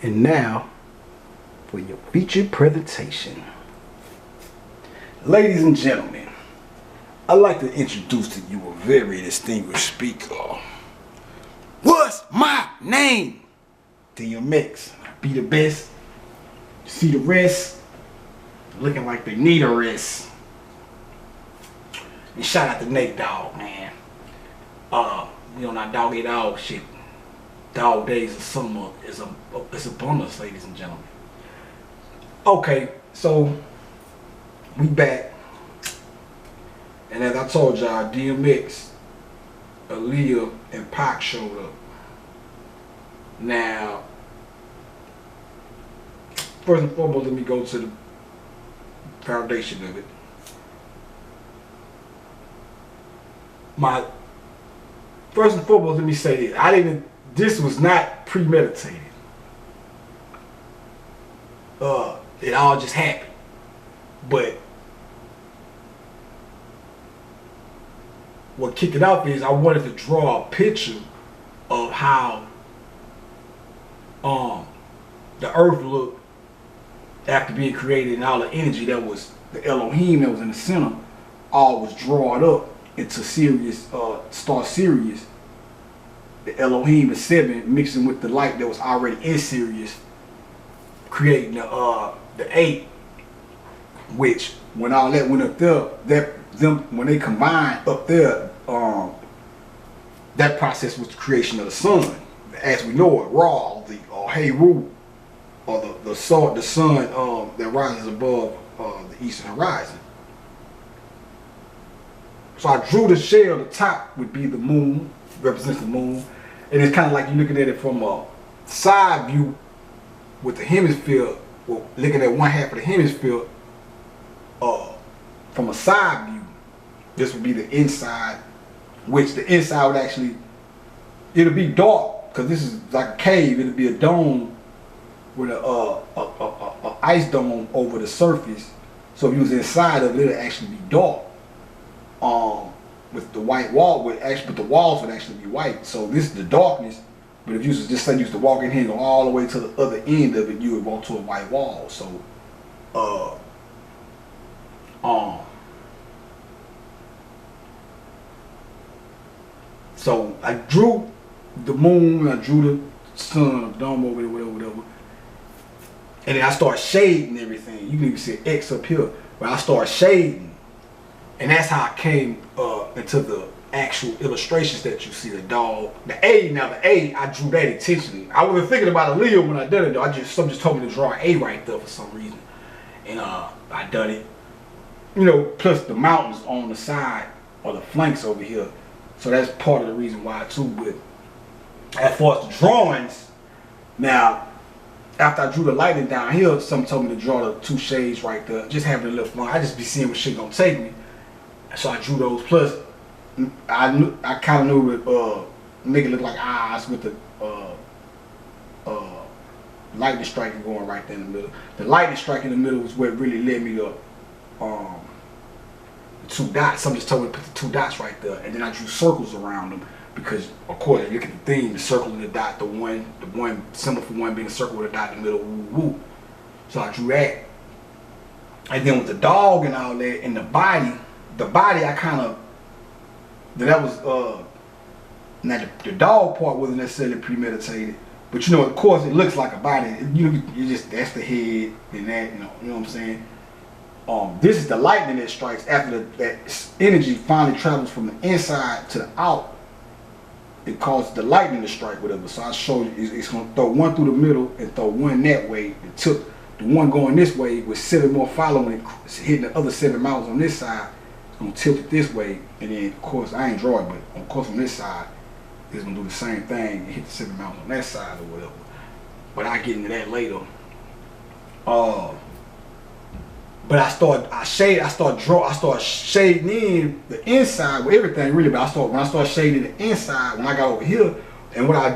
And now for your featured presentation. Ladies and gentlemen, I'd like to introduce to you a very distinguished speaker. What's my name? DMX. Be the best. See the rest. Looking like they need a rest. And shout out to Nate Dogg, man. We on our doggy dog shit. Dog days of summer is a bonus, ladies and gentlemen. Okay, so we back. And as I told y'all, DMX, Aaliyah, and Pac showed up. Now, first and foremost, let me go to the foundation of it. First and foremost, let me say this. This was not premeditated. It all just happened. But what kicked it off is I wanted to draw a picture of how the earth looked after being created, and all the energy that was the Elohim that was in the center all was drawn up into Sirius Star Sirius. The Elohim is 7 mixing with the light that was already in Sirius, creating the 8, which when all that went up there, when they combined up there, that process was the creation of the sun, as we know it, Ra, the Heru, or the sun that rises above the eastern horizon. So I drew the shell. The top would be the moon, represents the moon, and it's kind of like you're looking at it from a side view with the hemisphere, well, looking at one half of the hemisphere from a side view. This would be the inside, which the inside would actually, it'll be dark because this is like a cave. It'll be a dome with a ice dome over the surface. So if you was inside of it, it'll actually be dark. With the white wall, but the walls would actually be white. So this is the darkness. But if you was just say you used to walk in here and go all the way to the other end of it, you would walk to a white wall. So, so I drew the moon, I drew the sun, the dome over there, whatever. And then I start shading everything. You can even see X up here, but I start shading. And that's how I came into the actual illustrations that you see, the dog, the A. Now the A, I drew that intentionally. I wasn't thinking about Aaliyah when I done it though. Somebody just told me to draw an A right there for some reason. And I done it. You know, plus the mountains on the side or the flanks over here. So that's part of the reason why too. But as far as the drawings, now after I drew the lighting down here, somebody told me to draw the 2 shades right there. Just having a little fun. I just be seeing what shit gonna take me. So I drew those. Plus, I kind of knew it make it look like eyes with the lightning striking going right there in the middle. The lightning strike in the middle was what really led me to the 2 dots. Somebody just told me to put the 2 dots right there, and then I drew circles around them because, of course, if you look at the theme, the circle and the dot, the one symbol for one being a circle with a dot in the middle. Woo woo. So I drew that, and then with the dog and all that, and the body. The body, I kind of, that was, now the dog part wasn't necessarily premeditated, but you know, of course, it looks like a body. You just, that's the head, and that, you know what I'm saying? This is the lightning that strikes after that energy finally travels from the inside to the out. It causes the lightning to strike, whatever. So I showed you, it's going to throw one through the middle and throw one that way. It took the one going this way with 7 more following it, hitting the other 7 mountains on this side. Gonna tilt it this way, and then of course I ain't draw it, but of course on this side it's gonna do the same thing and hit the 7 mountains on that side or whatever. But I get into that later. But I start shading in the inside with everything really. But when I start shading the inside, when I got over here, and what I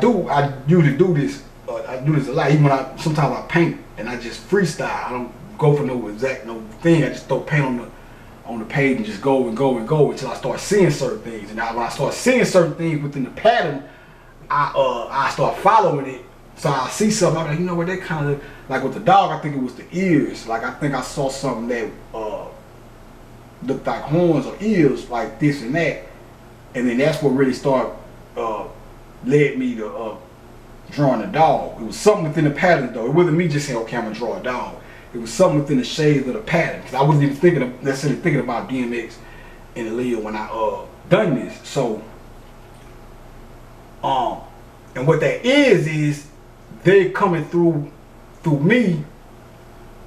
usually do this. I do this a lot. Even when sometimes I paint and I just freestyle. I don't go for no exact thing. I just throw paint on the page and just go until I start seeing certain things. And now when I start seeing certain things within the pattern, I start following it So I see something, I'm like, you know what, that kind of, like with the dog, I think it was the ears. Like I think I saw something that looked like horns or ears, like this and that. And then that's what really started, led me to drawing a dog. It was something within the pattern though. It wasn't me just saying, okay, I'm gonna draw a dog. It was something within the shades of the pattern. Cause I wasn't even necessarily thinking about DMX and Aaliyah when I done this. So, and what that is they coming through me.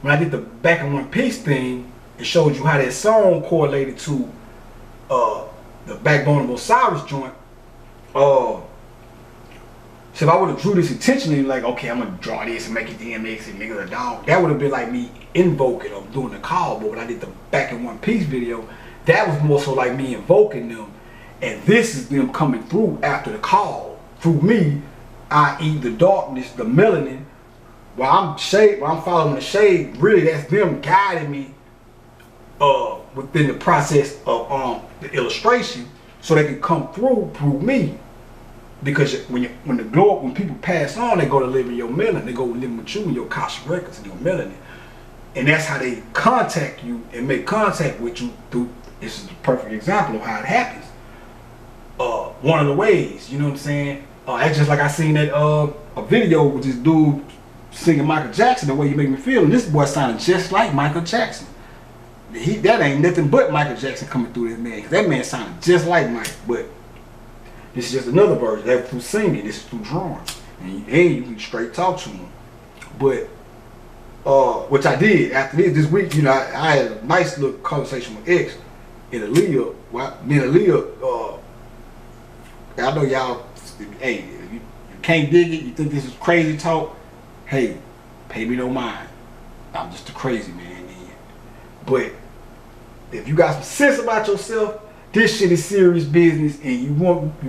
When I did the back in one piece thing, it showed you how that song correlated to the Backbone of Osiris joint. So if I would have drew this intentionally, like, okay, I'm gonna draw this and make it DMX and make it a dog, that would have been like me invoking or doing the call. But when I did the back in one piece video, that was more so like me invoking them, and this is them coming through after the call through me, i.e. the darkness, the melanin. While I'm following the shade, really that's them guiding me within the process of the illustration, so they can come through me. Because when people pass on, they go to live in your melanin, they go live with you in your Akashic records and your melanin, and that's how they contact you and make contact with you through. This is the perfect example of how it happens. One of the ways, you know what I'm saying? It's just like I seen that a video with this dude singing Michael Jackson, the way you make me feel, and this boy sounded just like Michael Jackson. That ain't nothing but Michael Jackson coming through this man. That man sounded just like Mike, but this is just another version. That's through singing. This is through drawing, and you can straight talk to him. But which I did after this week. You know, I had a nice little conversation with X and Aaliyah. Me and Aaliyah. I know y'all. Hey, if you can't dig it, you think this is crazy talk. Hey, pay me no mind. I'm just a crazy man. But if you got some sense about yourself, this shit is serious business, and you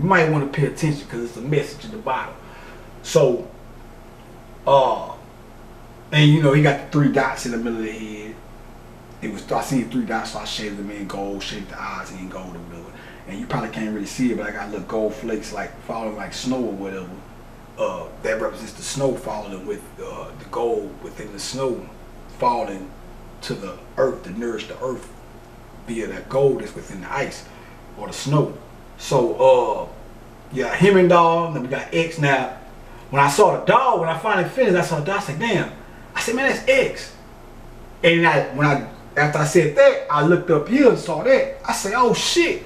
might want to pay attention because it's a message at the bottom. So, and you know, he got the 3 dots in the middle of the head. I seen 3 dots, so I shaded them in gold, shaded the eyes in gold in the middle. And you probably can't really see it, but I got little gold flakes like falling like snow or whatever. That represents the snow falling with the gold within the snow falling to the earth to nourish the earth via that gold that's within the ice or the snow. So yeah, him and dog, then we got X. Now when I saw the dog, when I finally finished, I saw the dog, I said, damn, I said, man, that's X. And after I said that, I looked up here and saw that. I said, oh shit,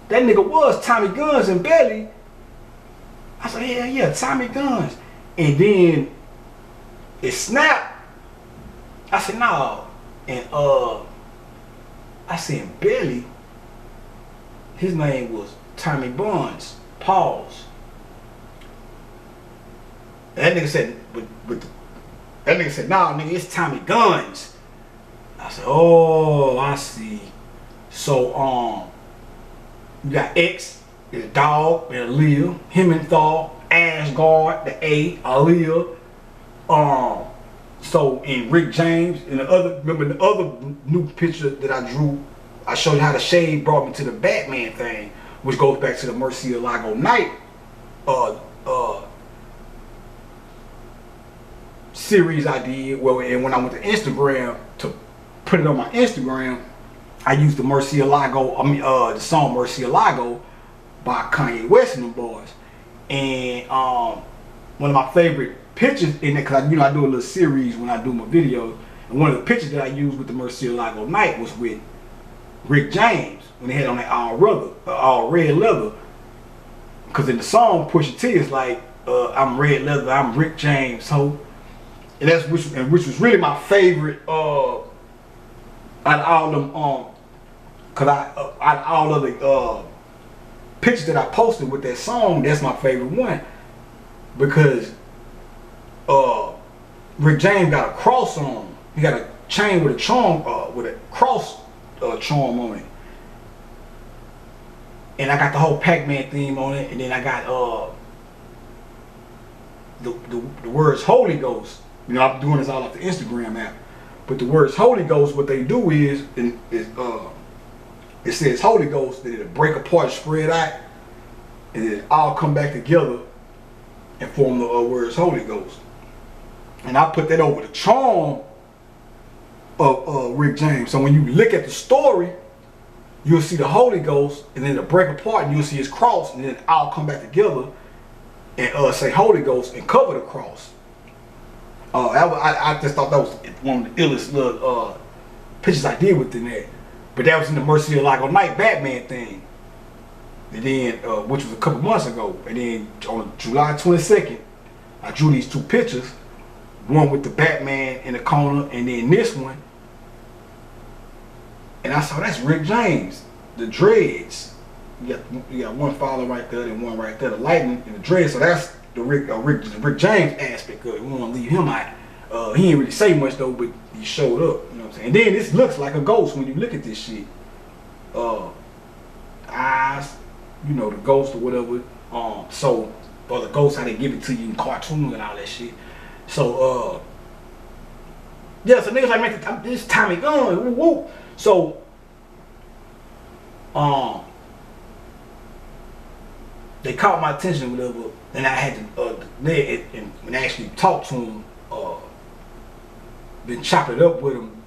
that nigga was Tommy Guns and Belly. I said, yeah, Tommy Guns. And then it snapped. I said, no. And I said, Belly, his name was Tommy Buns. Pause. That nigga said, that nigga said, nah, nigga, it's Tommy Guns. I said, oh, I see. So, you got X, the dog, and Aaliyah, him and Thor, Asgard, the A, Aaliyah, so in Rick James, and remember the other new picture that I drew, I showed you how the shade brought me to the Batman thing, which goes back to the Murcielago Night series I did. Well, and when I went to Instagram to put it on my Instagram, I used the Murcielago, the song Murcielago by Kanye West and them boys. And one of my favorite pictures in it, because I do a little series when I do my videos, and one of the pictures that I used with the Murcielago Night was with Rick James when they had on that all red leather. Because in the song Pusha T is like, I'm red leather, I'm Rick James, ho. And that's which was really my favorite out of all them cause out of all of the pictures that I posted with that song, that's my favorite one. Because Rick James got a cross on him. He got a chain with a charm, with a cross charm on it. And I got the whole Pac-Man theme on it, and then I got the words Holy Ghost. You know, I'm doing this all off the Instagram app. But the words Holy Ghost, what they do is it says Holy Ghost, that it'll break apart, spread out, and it all come back together and form the words Holy Ghost. And I put that over the charm of Rick James. So when you look at the story, you'll see the Holy Ghost, and then it'll break apart, and you'll see his cross, and then I'll come back together and say Holy Ghost and cover the cross. I just thought that was one of the illest little pictures I did within that. But that was in the Mercy of Lago Night Batman thing. And then, which was a couple months ago. And then on July 22nd, I drew these two pictures. One with the Batman in the corner, and then this one. And I saw that's Rick James, the dreads. You got one father right there and one right there, the lightning and the dreads. So that's the Rick James aspect of it. We want to leave him out. He didn't really say much though, but he showed up. You know what I'm saying? And then this looks like a ghost when you look at this shit. Eyes, you know, the ghost or whatever. So, or the ghost how they give it to you in cartoons and all that shit. So, yeah. So niggas like, man, this Tommy gun. Woo. So, they caught my attention, whatever, and I had to and actually talk to him, then chop it up with him.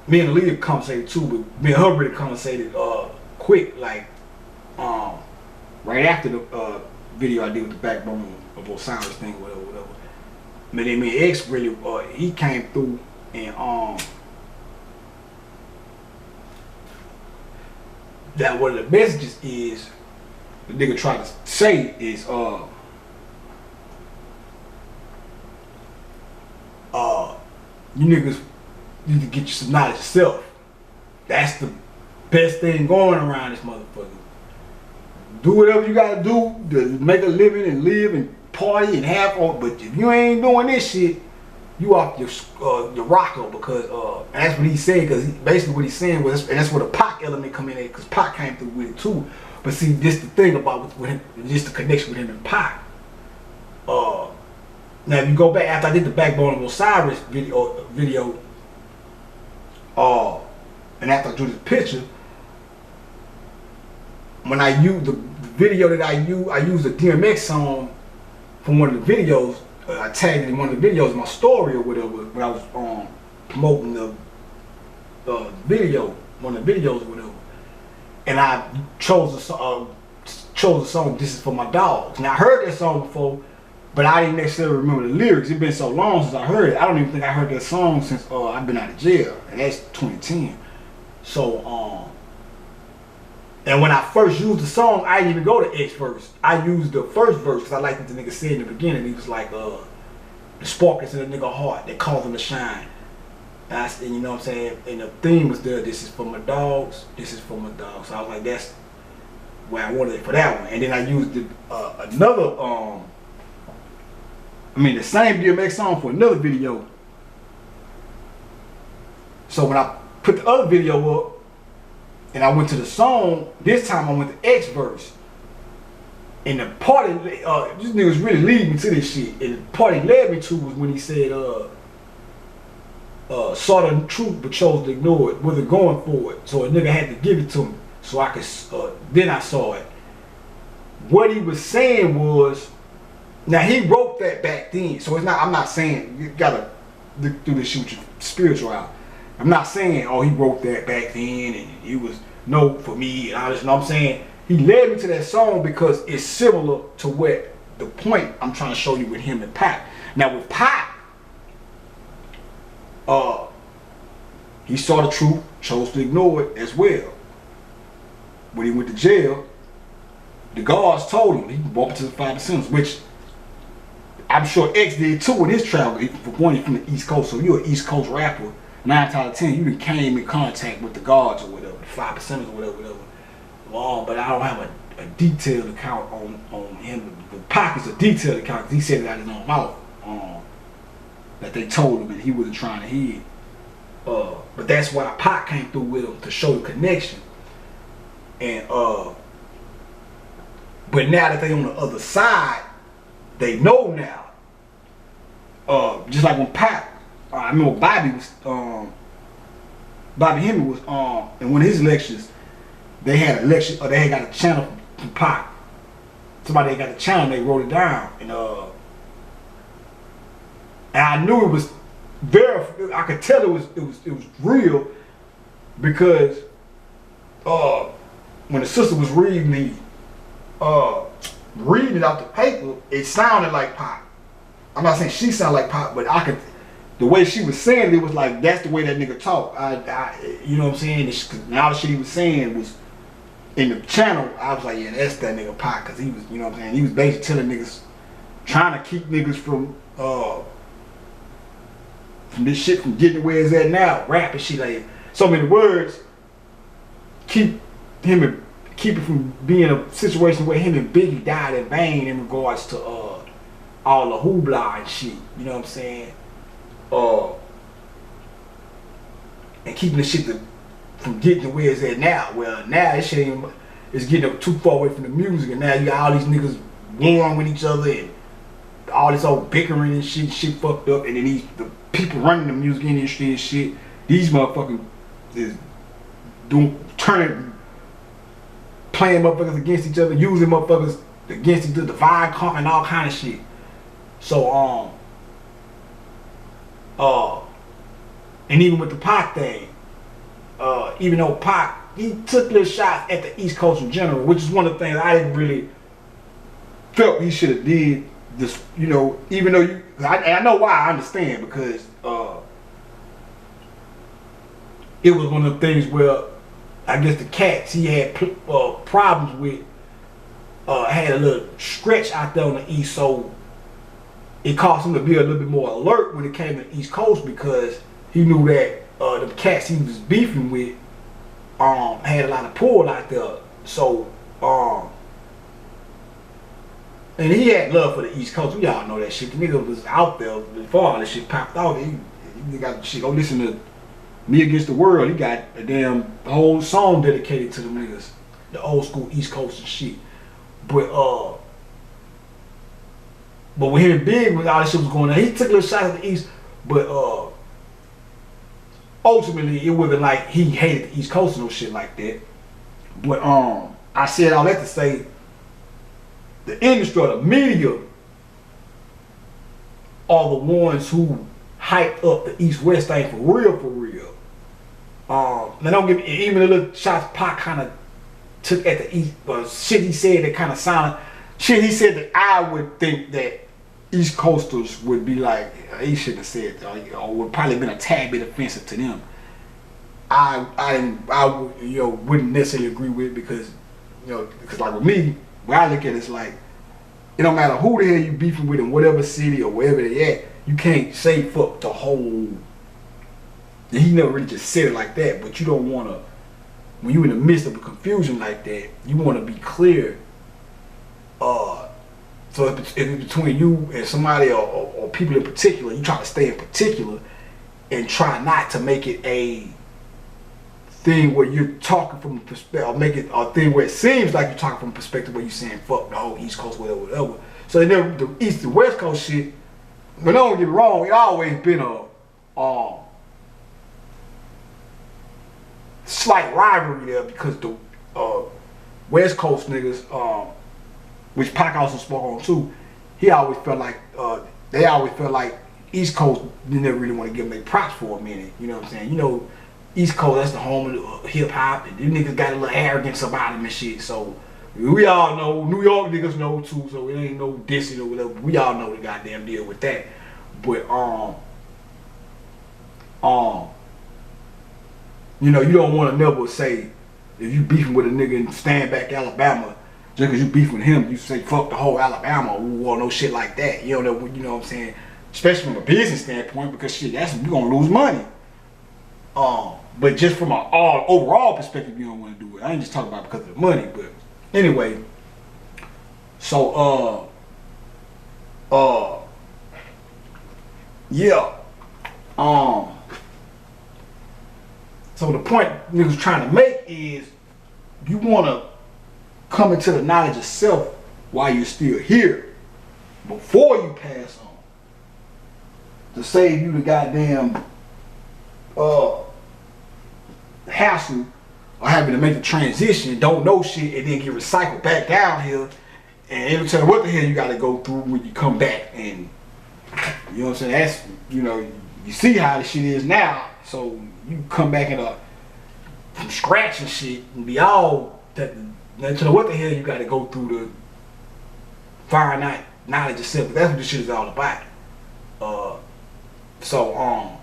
Me and the leader conversated too, but me and her really conversated quick, like right after the video I did with the Backbone of Osiris thing, whatever. But then me and X really, he came through and that one of the messages is the nigga tried to say is you niggas need to get you some knowledge yourself. That's the best thing going around this motherfucker. Do whatever you gotta do to make a living and live and party and have fun, but if you ain't doing this shit, you off your rocker, because and that's what he said, because basically what he's saying was, and that's where the Pac element come in at, because Pac came through with it too. But see, this the thing about with him, just the connection with him and Pac. Now if you go back after I did the Backbone of Osiris video, and after I drew this picture, when I used the video that I used a DMX song from one of the videos. I tagged it in one of the videos, my story or whatever, when I was promoting the video, one of the videos or whatever. And I chose a song, This Is For My Dogs. Now I heard that song before, but I didn't necessarily remember the lyrics. It's been so long since I heard it. I don't even think I heard that song since I've been out of jail, and that's 2010. So and when I first used the song, I didn't even go to X verse. I used the first verse because I liked what the nigga said in the beginning. He was like, the spark is in the nigga heart that calls him to shine. And you know what I'm saying? And the theme was there, this is for my dogs, this is for my dogs. So I was like, that's where I wanted it for that one. And then I used another, the same DMX song for another video. So when I put the other video up, and I went to the song, this time I went to X verse. And the part this nigga was really leading me to this shit. And the part he led me to was when he said, saw the truth but chose to ignore it, wasn't going for it. So a nigga had to give it to me so I could, then I saw it. What he was saying was, now he wrote that back then, so it's not, I'm not saying, you gotta look through this shit with your spiritual out. I'm not saying, oh, he wrote that back then and it was no for me and all this. No, I'm saying he led me to that song because it's similar to what the point I'm trying to show you with him and Pac. Now with Pac, he saw the truth, chose to ignore it as well. When he went to jail, the guards told him he could walk into the 5%, which I'm sure X did too in his travel. For one, he's from the East Coast, so you're an East Coast rapper. 9 out of 10, you done came in contact with the guards or whatever, the 5%ers or whatever. But I don't have a detailed account on him. The Pac is a detailed account because he said it out of his own mouth. That they told him and he wasn't trying to hear. But that's why Pac came through with him, to show the connection. And but now that they on the other side, they know now. Just like when Pac, I remember Bobby Hemmy was in one of his lectures. They had a lecture, or they had got a channel from Pac, somebody that got the channel, they wrote it down, and I knew it was I could tell it was real, because when the sister was reading it out the paper, it sounded like Pac. I'm not saying she sounded like Pac, but the way she was saying it was like, that's the way that nigga talk. You know what I'm saying? And all the shit he was saying was in the channel. I was like, yeah, that's that nigga Pac, because he was, you know what I'm saying? He was basically telling niggas, trying to keep niggas from this shit from getting where it's at now, rapping shit like so many words, keep it from being a situation where him and Biggie died in vain in regards to all the hoopla and shit. You know what I'm saying? And keeping the shit from getting to where it's at now. Well, now this shit is getting too far away from the music, and now you got all these niggas warring with each other and all this old bickering and shit fucked up, and then the people running the music industry and shit, these motherfuckers is playing motherfuckers against each other, using motherfuckers against each other, divide, conquer, and all kind of shit. So and even with the Pac thing, even though Pac, he took little shots at the East Coast in general, which is one of the things I didn't really felt he should have did. This, you know, even though I know why, I understand, because it was one of the things where I guess the cats he had problems with had a little stretch out there on the East, so it caused him to be a little bit more alert when it came to the East Coast, because he knew that the cats he was beefing with had a lot of pull out there. So and he had love for the East Coast. We all know that shit. The nigga was out there before all this shit popped off. He got shit. Go listen to Me Against the World. He got a damn whole song dedicated to them niggas, the old school East Coast and shit. But when him and Big, when all this shit was going on, he took little shots at the East. But ultimately, it wasn't like he hated the East Coast and no shit like that. But I said all that to say, the industry or the media are the ones who hyped up the East-West thing for real, for real. Now don't give me, even the little shots Pac kind of took at the East, shit he said that kind of sounded, shit he said that I would think that East Coasters would be like, he shouldn't have said, or would probably been a tad bit offensive to them. I you know, wouldn't necessarily agree with it, because, you know, because like with me, where I look at it, it's like, it don't matter who the hell you beefing with in whatever city or wherever they at, you can't say fuck the whole. And he never really just said it like that, but you don't want to, when you're in the midst of a confusion like that, you want to be clear. So if it's between you and somebody or people in particular, you try to stay in particular and try not to make it a thing where you're talking from a perspective, or make it a thing where it seems like you're talking from a perspective where you're saying fuck the whole East Coast, whatever. So the East and West Coast shit, but don't get me wrong, it always been a slight rivalry there, because the West Coast niggas, which Pac also spoke on too, he always felt like they always felt like East Coast didn't really want to give them their props for a minute. You know what I'm saying? You know, East Coast, that's the home of the hip hop, and them niggas got a little arrogance about them and shit. So we all know, New York niggas know too, so it ain't no dissing or whatever. We all know the goddamn deal with that. But you know, you don't want to never say, if you beefing with a nigga in Stand Back Alabama, just because you beefing with him, you say fuck the whole Alabama or no shit like that. You know what I'm saying? Especially from a business standpoint, because shit, we gonna lose money. But just from an overall perspective, you don't want to do it. I ain't just talking about because of the money, but anyway. So yeah. So the point niggas trying to make is, you want to come into the knowledge of self while you're still here, before you pass on, to save you the goddamn hassle of having to make the transition, don't know shit, and then get recycled back down here and it'll tell you what the hell you got to go through when you come back, and you know what I'm saying. That's, you know, you see how the shit is now, so you come back from scratch and shit and be all that. Tell you what the hell you got to go through to find out knowledge yourself. That's what this shit is all about. That's what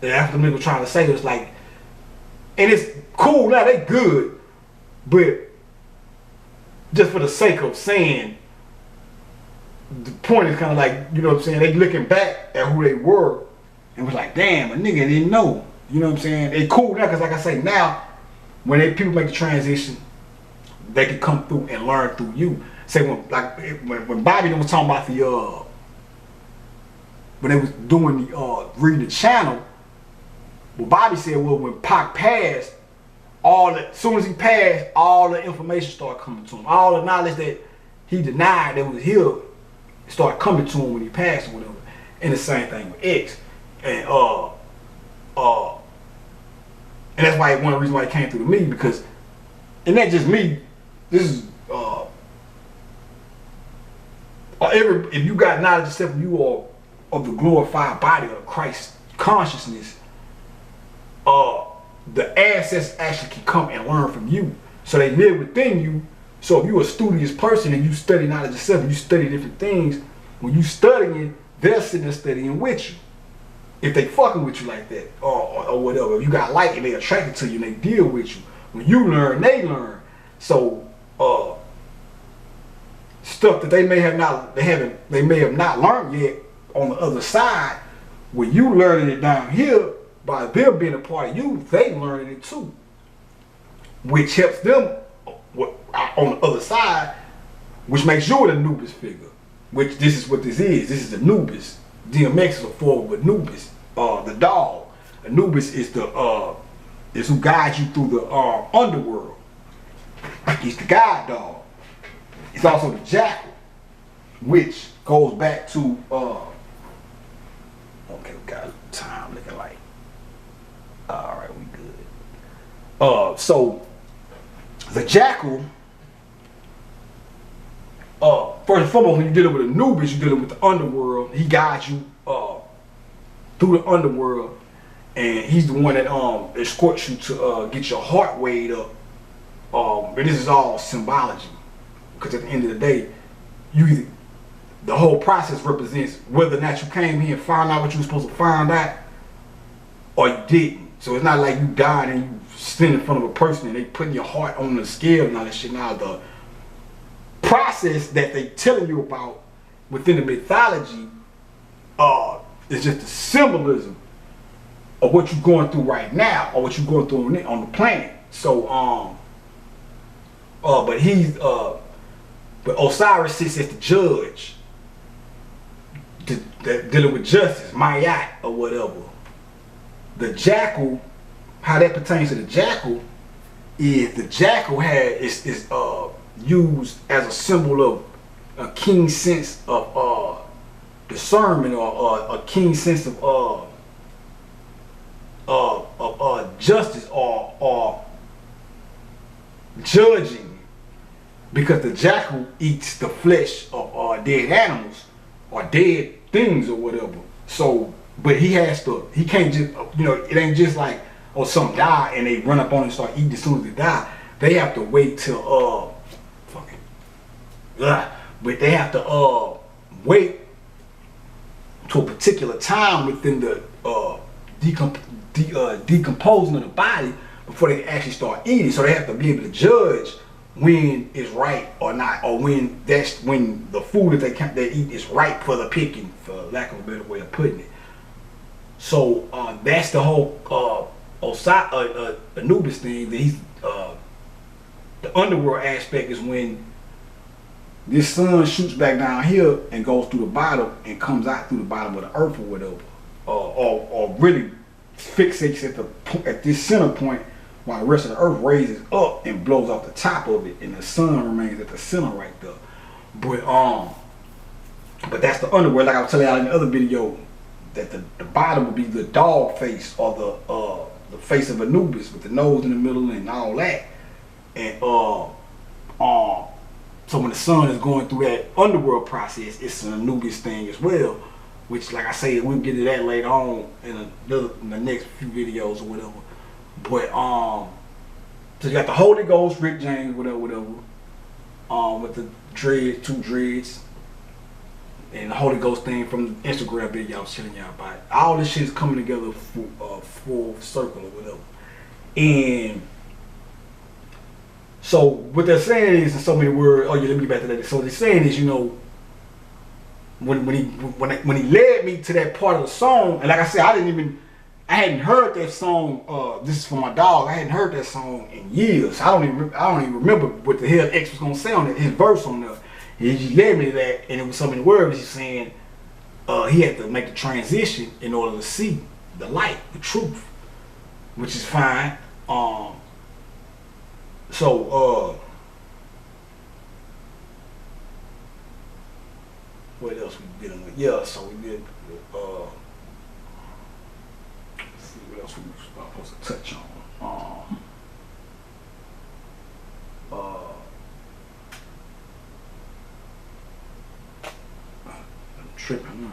the nigga trying to say. It's like, and it's cool now, they good, but just for the sake of saying, the point is kind of like, you know what I'm saying, they looking back at who they were and was like, damn, a nigga didn't know. You know what I'm saying? They cool now, because like I say, now when people make the transition, they can come through and learn through you. Say when Bobby was talking about when they was doing reading the channel, well, Bobby said, well, when Pac passed, as soon as he passed, all the information started coming to him. All the knowledge that he denied that was here started coming to him when he passed or whatever. And the same thing with X. And that's why one of the reasons why it came through to me, because, and that's just me, this is if you got knowledge yourself, you are of the glorified body of Christ consciousness, the ancestors actually can come and learn from you. So they live within you. So if you're a studious person and you study knowledge yourself and you study different things, when you studying, they're sitting there studying with you. If they fucking with you like that, or whatever. If you got light and they attracted to you and they deal with you. When you learn, they learn. So stuff that they may have not learned yet on the other side, when you learning it down here, by them being a part of you, they learning it too. Which helps them on the other side, which makes you an Anubis figure. Which this is what this is. This is Anubis. DMX is a form of Anubis, the dog. Anubis is is who guides you through the underworld. He's the guide dog. He's also the jackal, which goes back to okay, we got time looking like. Alright, we good. So the jackal, first and foremost, when you're dealing with Anubis, you're dealing with the underworld. He guides you through the underworld, and he's the one that escorts you to get your heart weighed up. And this is all symbology, because at the end of the day, the whole process represents whether or not you came here and found out what you were supposed to find out, or you didn't. So it's not like you died and you stand in front of a person and they putting your heart on the scale and all that shit. Now the process that they telling you about within the mythology is just the symbolism of what you're going through right now, or what you're going through on the planet. So but Osiris sits as the judge, dealing with justice, Mayat or whatever. The jackal, how that pertains to the jackal, is the jackal is used as a symbol of a keen sense of discernment, or a keen sense of justice, or judging, because the jackal eats the flesh of dead animals or dead things or whatever. So, but he can't just, you know, it ain't just like, oh, some die and they run up on it and start eating as soon as they die. They have to wait till but they have to wait to a particular time within the decomposing of the body before they actually start eating. So they have to be able to judge when it's right or not, or when the food that they eat is ripe for the picking, for lack of a better way of putting it. So that's the whole Anubis thing. That he's the underworld aspect is when this sun shoots back down here and goes through the bottom and comes out through the bottom of the earth or whatever, or really fixates at this center point, while the rest of the earth raises up and blows off the top of it, and the sun remains at the center right there. But that's the underworld. Like I was telling y'all in the other video, that the bottom would be the dog face, or the face of Anubis with the nose in the middle and all that. And So when the sun is going through that underworld process, it's an Anubis thing as well. Which, like I say, we'll get to that later on in the next few videos or whatever. But so you got the Holy Ghost, Rick James, whatever, with the dreads, 2 dreads, and the Holy Ghost thing from the Instagram video I was telling y'all about. All this shit is coming together full circle or whatever. And so what they're saying is, in so many words, oh yeah, let me get back to that. So what they're saying is, you know, when he led me to that part of the song, and like I said, I hadn't heard that song. This is for my dog. I hadn't heard that song in years. I don't even remember what the hell X was gonna say on it. His verse on there. He just led me to that, and it was so many words. He's saying he had to make the transition in order to see the light, the truth, which is fine. What else we dealing with? Yeah, so we did. Let's see what else we were supposed to touch on. I'm tripping.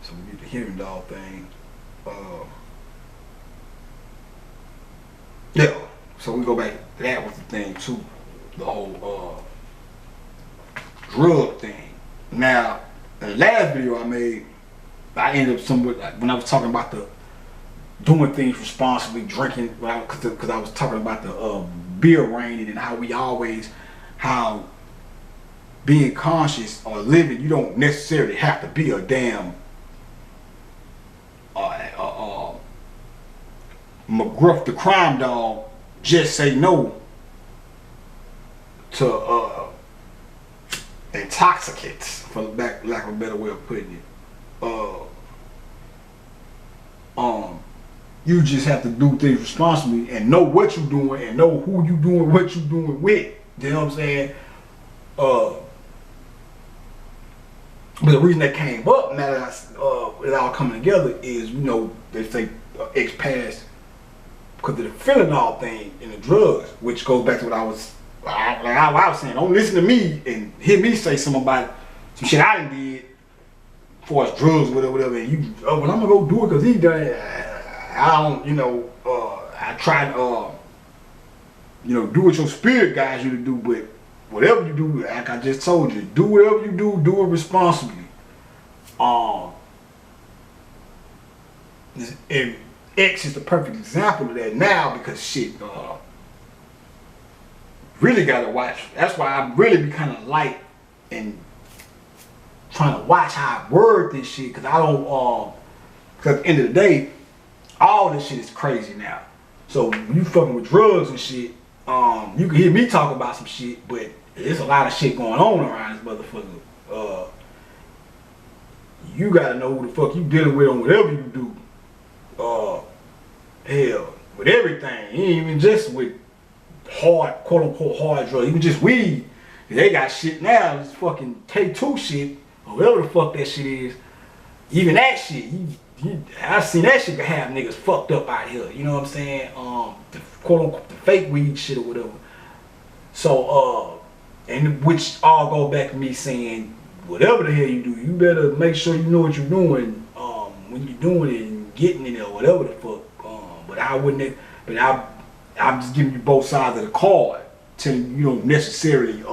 So we did the hearing dog thing. Yeah. So we go back. That was the thing too. The whole drug thing. Now, in the last video I made, I ended up somewhat like when I was talking about the doing things responsibly, drinking, because I was talking about the beer raining and how being conscious or living, you don't necessarily have to be a damn McGruff the crime dog. Just say no to intoxicants, for lack of a better way of putting it. You just have to do things responsibly and know what you're doing and know who you doing what you're doing with. You know what I'm saying? But the reason that came up now that it all coming together is, you know, they say X passed because of the fentanyl thing in the drugs, which goes back to what I was saying. Don't listen to me and hear me say something about some shit I done did as far as drugs, whatever. And you, well, I'm gonna go do it because he done it. I don't, you know, I try to, you know, do what your spirit guides you to do, but whatever you do, like I just told you, do whatever you do it responsibly. And X is the perfect example of that now because shit, really gotta watch. That's why I really be kind of light and trying to watch how I word this shit, because I don't, because at the end of the day, all this shit is crazy now. So when you fucking with drugs and shit, you can hear me talk about some shit, but there's a lot of shit going on around this motherfucker. You gotta know who the fuck you dealing with on whatever you do. Hell, with everything, ain't even just with hard, quote unquote hard drugs, even just weed. They got shit now, this fucking K2 shit, or whatever the fuck that shit is. Even that shit, I seen that shit can have niggas fucked up out here. You know what I'm saying? The quote unquote the fake weed shit or whatever. So and which all go back to me saying, whatever the hell you do, you better make sure you know what you're doing when you're doing it and getting it or whatever the fuck. But I wouldn't. But I'm just giving you both sides of the card, telling you don't necessarily you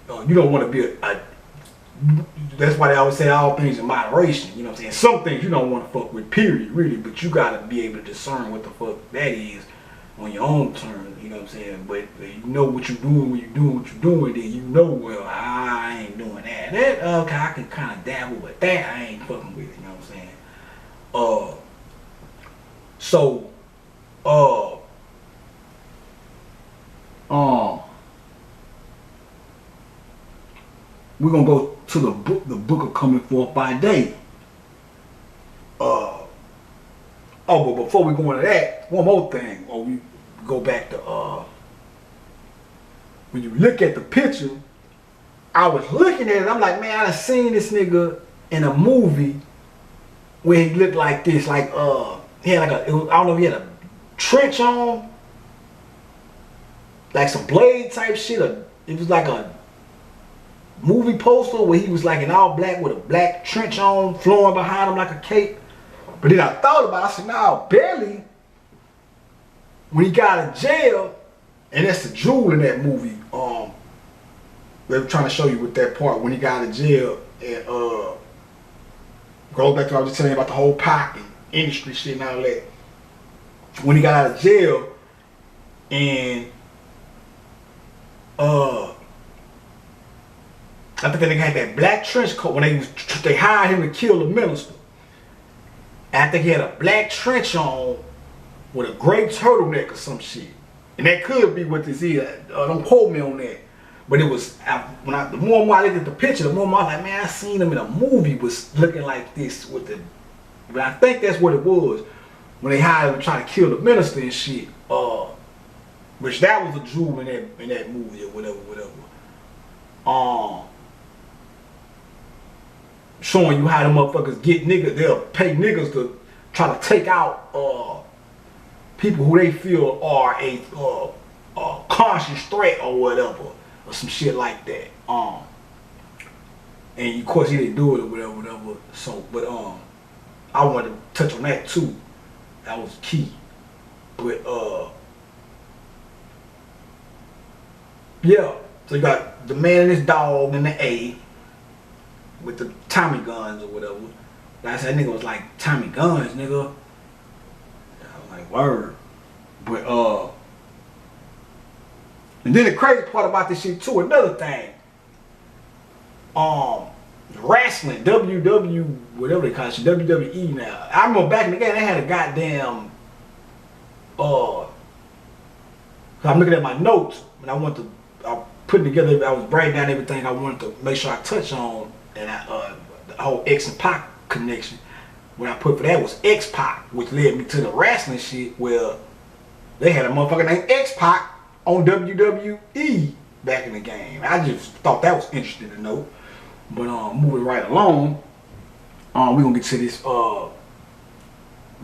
don't want to be a. That's why they always say all things in moderation. You know what I'm saying? Some things you don't want to fuck with, period, really. But you gotta be able to discern what the fuck that is on your own terms. You know what I'm saying? But you know what you're doing when you're doing what you're doing. Then you know, well, I ain't doing that. That okay, I can kind of dabble with that. I ain't fucking with it. You know what I'm saying? We're gonna go to the book of coming forth by day. But before we go into that, one more thing, or we go back to when you look at the picture, I was looking at it, I'm like, man, I done seen this nigga in a movie where he looked like this, like he had like I don't know if he had a trench on, like some Blade type shit. It was like a movie poster where he was like in all black with a black trench on, flowing behind him like a cape. But then I thought about it, I said, nah, barely. When he got out of jail, and that's the jewel in that movie. They were trying to show you with that part when he got out of jail, and goes back to what I was just telling you about the whole Pac and industry shit and all that. When he got out of jail, and I think that nigga had that black trench coat when they hired him to kill the minister. And I think he had a black trench on with a gray turtleneck or some shit. And that could be what this is. Don't quote me on that. But it was, the more and more I looked at the picture, the more and more I was like, man, I seen him in a movie was looking like this with the, but I think that's what it was. When they hired him to try to kill the minister and shit. Which that was a jewel in that movie or whatever. Showing you how the motherfuckers get niggas, they'll pay niggas to try to take out people who they feel are a conscious threat or whatever, or some shit like that. And of course he didn't do it or whatever. So, but I wanted to touch on that too. That was key. But yeah. So you got the man and his dog in the A with the Tommy guns or whatever. Like I said, that nigga was like, Tommy guns, nigga. I was like, word. But and then the crazy part about this shit too, another thing. Wrestling, whatever they call it, WWE now. I remember back in the day they had a goddamn I'm looking at my notes and I putting together, I was writing down everything I wanted to make sure I touch on, and the whole X and Pac connection. What I put for that was X-Pac, which led me to the wrestling shit where they had a motherfucker named X-Pac on WWE back in the game. I just thought that was interesting to know. But moving right along, we're gonna get to this book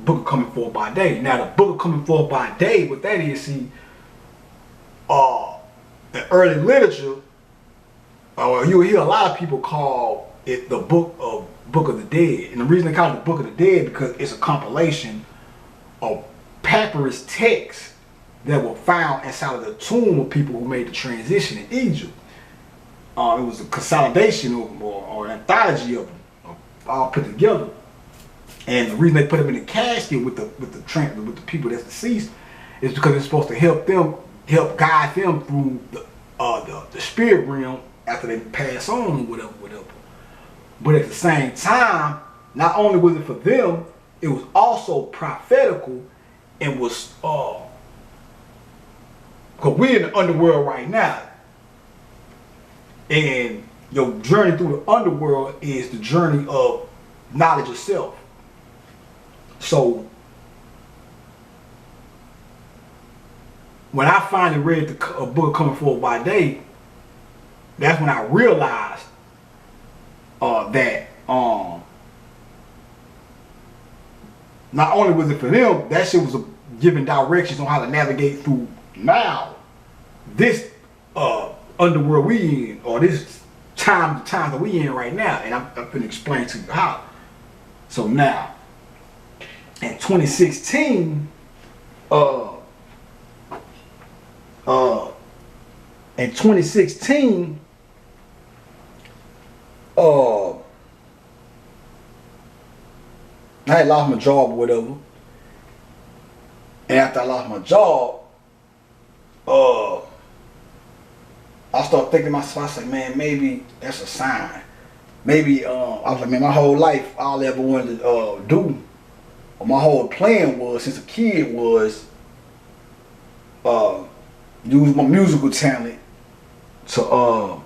of Coming Forth by Day. Now the book of Coming Forth by Day, what that is, see, in early literature, you'll hear a lot of people call it the Book of the Dead. And the reason they call it the Book of the Dead because it's a compilation of papyrus texts that were found inside of the tomb of people who made the transition in Egypt. It was a consolidation or an anthology of them, all put together. And the reason they put them in the casket with the people that's deceased is because it's supposed to help guide them through the spirit realm after they pass on or whatever. But at the same time, not only was it for them, it was also prophetical and was because we're in the underworld right now. And your journey through the underworld is the journey of knowledge of self. So when I finally read a book Coming Forth by Day, that's when I realized that not only was it for them, that shit was giving directions on how to navigate through now this underworld we in, or this time that we in right now, and I'm gonna explain to you how. So now, in 2016, I had lost my job or whatever, and after I lost my job, I started thinking to myself, I said, man, maybe that's a sign. Maybe, I was like, man, my whole life, all I ever wanted to do, or my whole plan was, since a kid, was use my musical talent to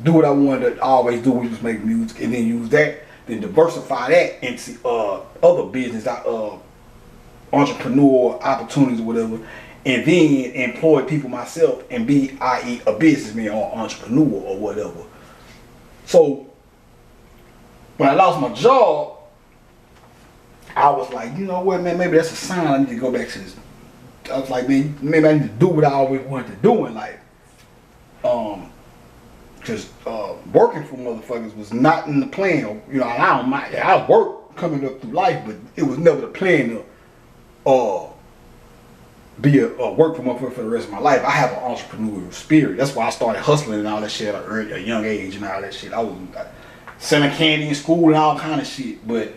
do what I wanted to always do, which was make music, and then use that, then diversify that into other business, entrepreneur opportunities or whatever, and then employ people myself and be, i.e., a businessman or entrepreneur or whatever. So when I lost my job, I was like, you know what, man, maybe that's a sign I need to go back to this. I was like, man, maybe I need to do what I always wanted to do in life. Cause working for motherfuckers was not in the plan. You know, I don't mind. I work coming up through life, but it was never the plan to be a work for motherfucker for the rest of my life. I have an entrepreneurial spirit. That's why I started hustling and all that shit at a young age and all that shit. I was selling candy in school and all kind of shit. But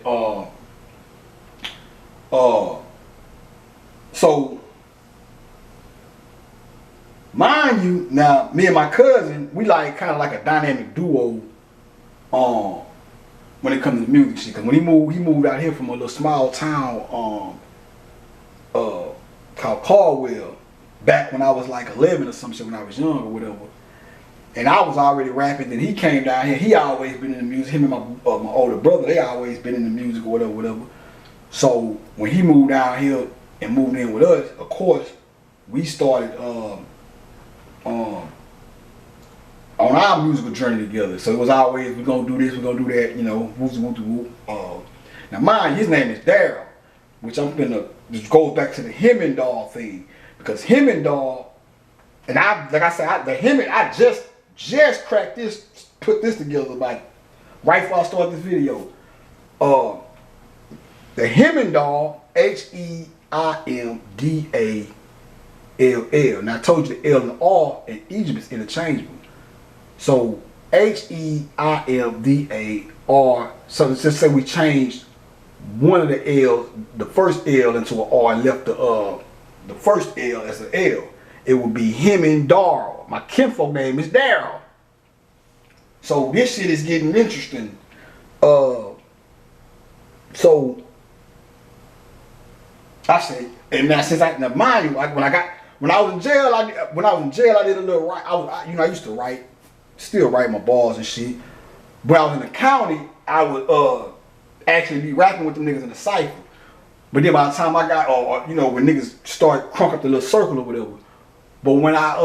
so mind you, now me and my cousin, we like kind of like a dynamic duo when it comes to music shit. Cause when he moved out here from a little small town called Caldwell, back when I was like 11 or some shit, when I was young or whatever. And I was already rapping. Then he came down here. He always been in the music. Him and my older brother, they always been in the music or whatever. So when he moved down here and moved in with us, of course, we started on our musical journey together. So it was always, we're gonna do this, we're gonna do that, you know, whoop. Now mine, his name is Daryl, which this goes back to the Hemmendall thing. Because Hemmendall, and like I said, I just cracked this, put this together like right before I started this video. The Hemmendall, H-E-I-M-D-A-L-L. Now I told you the L and the R in Egypt is interchangeable. So H-E-I-M-D-A-R. So let's just say we changed one of the L's, the first L, into an R and left the first L as an L. It would be Hemmendall. My kinfolk name is Daryl. So this shit is getting interesting. So I said, and now since now mind you, like when I was in jail, I did a little write. I used to write, still write my bars and shit. When I was in the county, I would actually be rapping with the niggas in the cypher. But then by the time I got, when niggas start crunk up the little circle or whatever. But what I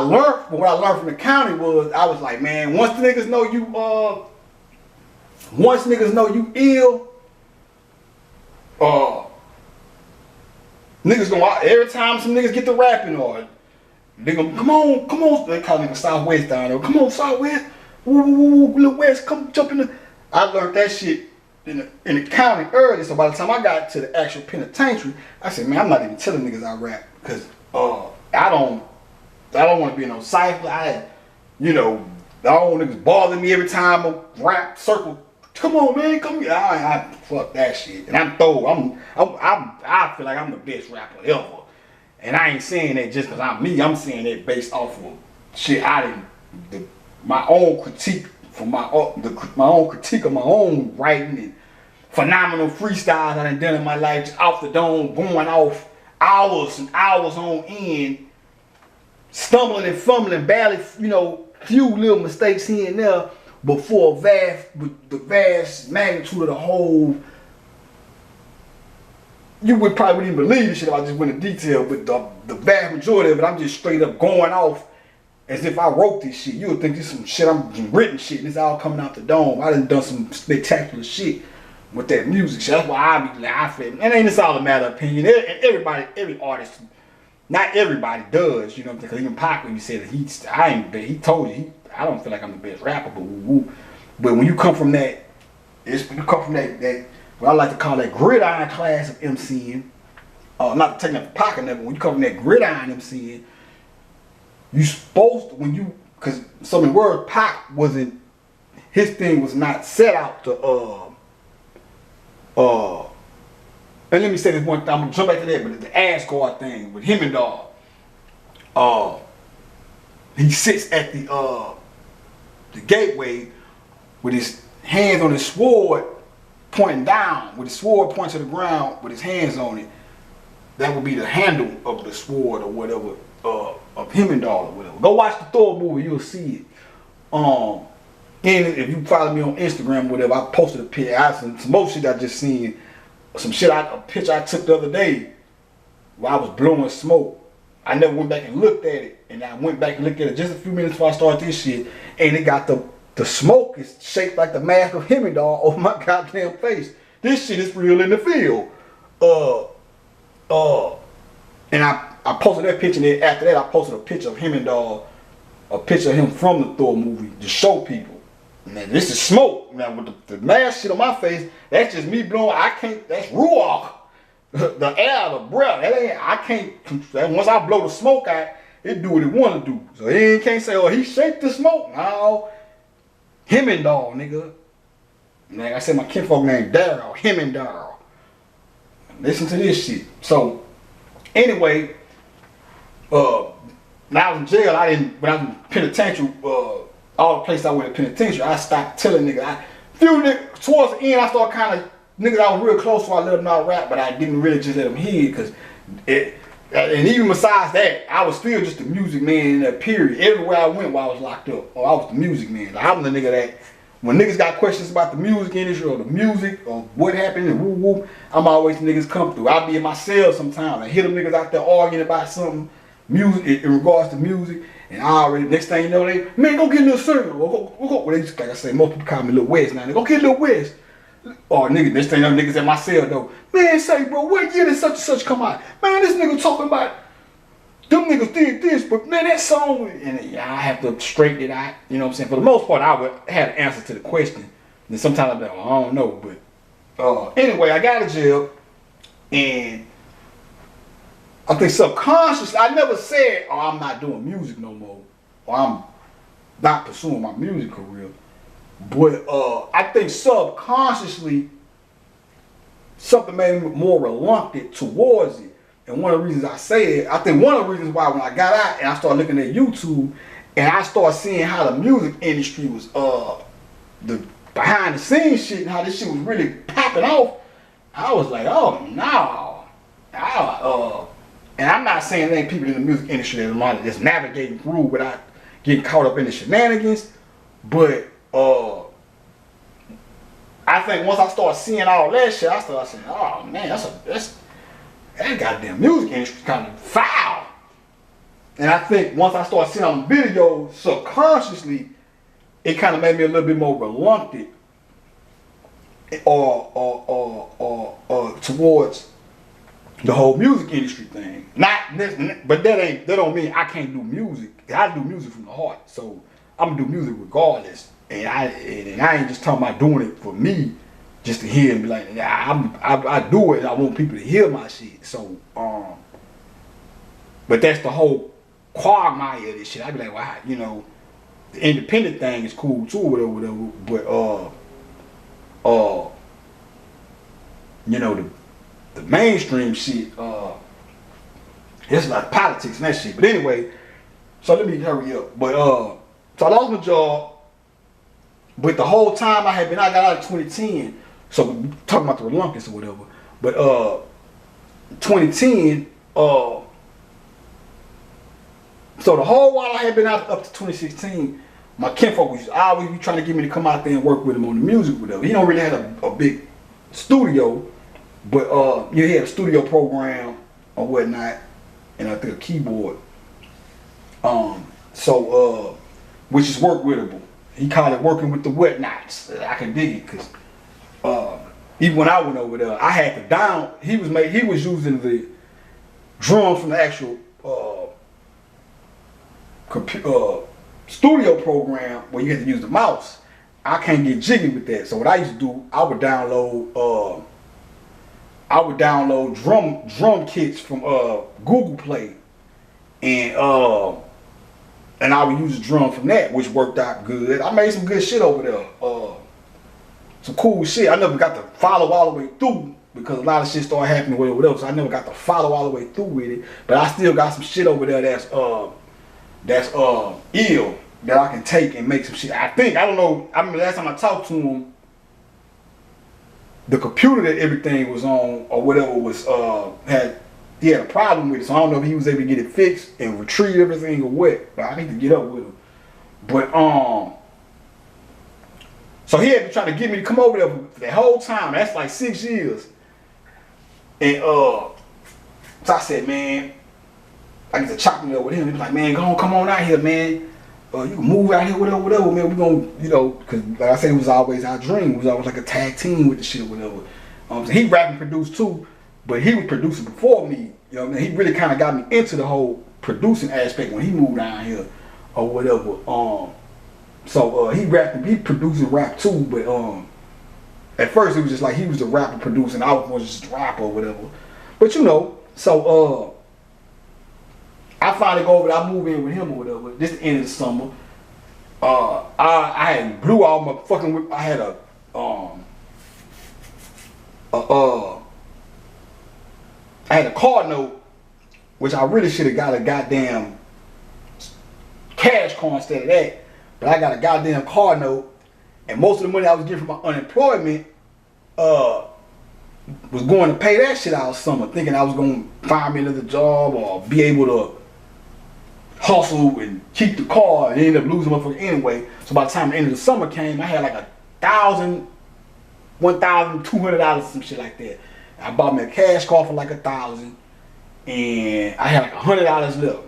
learned from the county was, I was like, man, once niggas know you ill, niggas gonna, every time some niggas get to rapping, or they gonna come on, they call niggas Southwest down there, come on Southwest, woo, Little West, come jump in the. I learned that shit in the county early, so by the time I got to the actual penitentiary, I said, man, I'm not even telling niggas I rap, because I don't want to be in no cypher. I don't want niggas bothering me every time I rap circle. Come on, man, come here. I fuck that shit. And I feel like I'm the best rapper ever. And I ain't saying that just because I'm me. I'm saying that based off of shit my own critique from my own critique of my own writing and phenomenal freestyles I done in my life, just off the dome, going off hours and hours on end, stumbling and fumbling, barely, few little mistakes here and there, before the vast magnitude of the whole. You would probably wouldn't even believe this shit if I just went into detail, but the vast majority of it, I'm just straight up going off as if I wrote this shit. You would think this is some shit, I'm written shit, and it's all coming out the dome. I done some spectacular shit with that music shit. That's why I be like, I feel, and ain't this all a matter of opinion. Every artist, not everybody does, because even Pac, when you said that he told you, I don't feel like I'm the best rapper, but when you come from that, what I like to call that gridiron class of MCing, not taking up Pac or nothing, when you come from that gridiron MCing, you supposed to, because some of the words, Pac wasn't, his thing was not set out to, and let me say this one thing, I'm gonna jump back to that, but the ass guard thing with Hemmendall, he sits at the gateway with his hands on his sword pointing down, with his sword pointing to the ground with his hands on it. That would be the handle of the sword or whatever, of Hemmendall or whatever. Go watch the Thor movie, you'll see it. And if you follow me on Instagram or whatever, I posted a picture. Some more shit I just seen. A picture I took the other day while I was blowing smoke. I never went back and looked at it. And I went back and looked at it just a few minutes before I started this shit. And it got the smoke is shaped like the mask of Hemmendall over my goddamn face. This shit is real in the field. And I posted that picture, and then after that I posted a picture of him and a picture of him from the Thor movie to show people. Man, this is smoke. Now with the mask shit on my face, that's just me blowing. I can't. That's ruach. The air, the breath. That ain't. I can't. Once I blow the smoke out, it do what it want to do. So he can't say, oh, he shaped the smoke. No, him and dog, nigga. Like I said, my kinfolk named Daryl. Him and Daryl. Listen to this shit. So anyway, when I was in jail, when I was in penitentiary, all the places I went to penitentiary, I stopped telling niggas. Towards the end, I started kind of, niggas I was real close to, I let them not rap, but I didn't really just let them hear because and even besides that, I was still just the music man in that period. Everywhere I went while I was locked up, I was the music man. Like, I'm the nigga that, when niggas got questions about the music industry or the music or what happened and woo, I'm always the niggas come through. I'll be in my cell sometimes. I hear them niggas out there arguing about something, music, in regards to music, and I already, next thing you know, they, man, go get a little circle. Well, they just, like I say, most people call me Lil West now. They go get a Lil West. Or nigga, next thing you know, niggas at my cell though. Man, say, bro, what year did such and such come out? Man, this nigga talking about them niggas did this, but man, that song, and yeah, I have to straighten it out. You know what I'm saying? For the most part, I would have an answer to the question. And sometimes I'd be like, well, I don't know, but anyway, I got out of jail, and I think subconsciously, I never said, oh, I'm not doing music no more, or I'm not pursuing my music career. But I think subconsciously, something made me more reluctant towards it. And one of the reasons I say it, I think one of the reasons why when I got out and I started looking at YouTube and I started seeing how the music industry was, the behind the scenes shit and how this shit was really popping off, I was like, oh no. And I'm not saying there ain't people in the music industry that's navigating through without getting caught up in the shenanigans, but I think once I started seeing all that shit, I started saying, oh man, that goddamn music industry kind of foul. And I think once I started seeing on the videos, subconsciously, it kind of made me a little bit more reluctant or towards the whole music industry thing. But that don't mean I can't do music. I do music from the heart, so I'm gonna do music regardless. And I ain't just talking about doing it for me, just to hear and be like, yeah, I do it. I want people to hear my shit. So, but that's the whole quagmire of this shit. I be like, well, you know, the independent thing is cool too, whatever. But you know, the mainstream shit, it's like politics and that shit. But anyway, so let me hurry up. But so I lost my job. But the whole time I got out in 2010. So we're talking about the reluctance or whatever. But 2010, so the whole while I had been out up to 2016, my kinfolk was always be trying to get me to come out there and work with him on the music or whatever. He don't really have a big studio, but he had a studio program or whatnot, and I think a keyboard. Which is workwittable. He called it working with the whatnots. I can dig it because even when I went over there, I had to he was using the drums from the actual studio program where you had to use the mouse. I can't get jiggy with that. So what I used to do, I would download drum kits from Google Play, and I would use the drum from that, which worked out good. I made some good shit over there. Some cool shit. I never got to follow all the way through because a lot of shit started happening with it, whatever. So I never got to follow all the way through with it. But I still got some shit over there that's ill that I can take and make some shit. I don't know. I remember last time I talked to him, the computer that everything was on or whatever was he had a problem with it, so I don't know if he was able to get it fixed and retrieve everything or what. But I need to get up with him. But so he had been trying to get me to come over there for the whole time. That's like 6 years. And so I said, man, I get to chopping it up with him. He was like, man, come on out here, man. You can move out here, whatever, man. We gonna, you know, because like I said, it was always our dream. It was always like a tag team with the shit, whatever. He rap and produced too, but he was producing before me. You know what I mean? He really kind of got me into the whole producing aspect when he moved down here or whatever. So he rapped, he produced and rap too, but at first it was just like he was the rapper producing, I was just a rapper or whatever. But you know, so I finally go over there, I move in with him or whatever. This the end of the summer. I had blew all my fucking, I had I had a car note, which I really should have got a goddamn cash car instead of that. But I got a goddamn car note, and most of the money I was getting from my unemployment was going to pay that shit out summer, thinking I was going to find me another job or be able to hustle and keep the car, and end up losing motherfucker anyway. So by the time the end of the summer came, I had like $1,200, some shit like that. I bought me a cash car for like $1,000, and I had like $100 left.